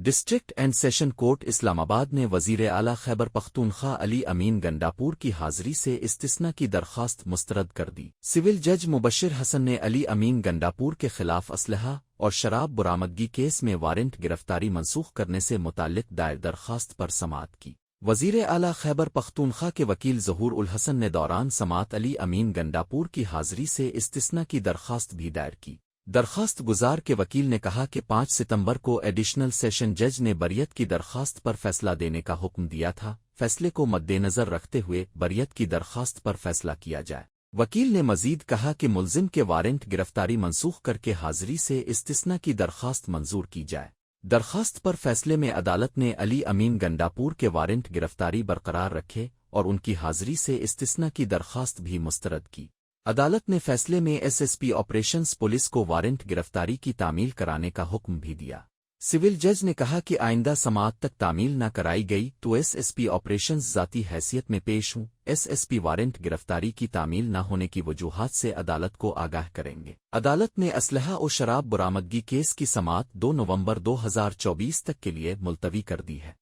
District and session court اسلام آباد نے وزیر اعلیٰ خیبر پختونخوا علی امین گنڈاپور کی حاضری سے استثناء کی درخواست مسترد کر دی۔ سول جج مبشر حسن نے علی امین گنڈاپور کے خلاف اسلحہ اور شراب برآمدگی کیس میں وارنٹ گرفتاری منسوخ کرنے سے متعلق دائر درخواست پر سماعت کی۔ وزیر اعلیٰ خیبر پختونخوا کے وکیل ظہور الحسن نے دوران سماعت علی امین گنڈاپور کی حاضری سے استثناء کی درخواست بھی دائر کی۔ درخواست گزار کے وکیل نے کہا کہ 5 ستمبر کو ایڈیشنل سیشن جج نے بریت کی درخواست پر فیصلہ دینے کا حکم دیا تھا، فیصلے کو مد نظر رکھتے ہوئے بریت کی درخواست پر فیصلہ کیا جائے۔ وکیل نے مزید کہا کہ ملزم کے وارنٹ گرفتاری منسوخ کر کے حاضری سے استثناء کی درخواست منظور کی جائے۔ درخواست پر فیصلے میں عدالت نے علی امین گنڈاپور کے وارنٹ گرفتاری برقرار رکھے اور ان کی حاضری سے استثناء کی درخواست بھی مسترد کی۔ عدالت نے فیصلے میں ایس پی آپریشنز پولیس کو وارنٹ گرفتاری کی تعمیل کرانے کا حکم بھی دیا۔ سول جج نے کہا کہ آئندہ سماعت تک تعمیل نہ کرائی گئی تو ایس پی آپریشنز ذاتی حیثیت میں پیش ہوں، ایس پی وارنٹ گرفتاری کی تعمیل نہ ہونے کی وجوہات سے عدالت کو آگاہ کریں گے۔ عدالت نے اسلحہ اور شراب برآمدگی کیس کی سماعت 2 نومبر 2024 تک کے لیے ملتوی کر دی ہے۔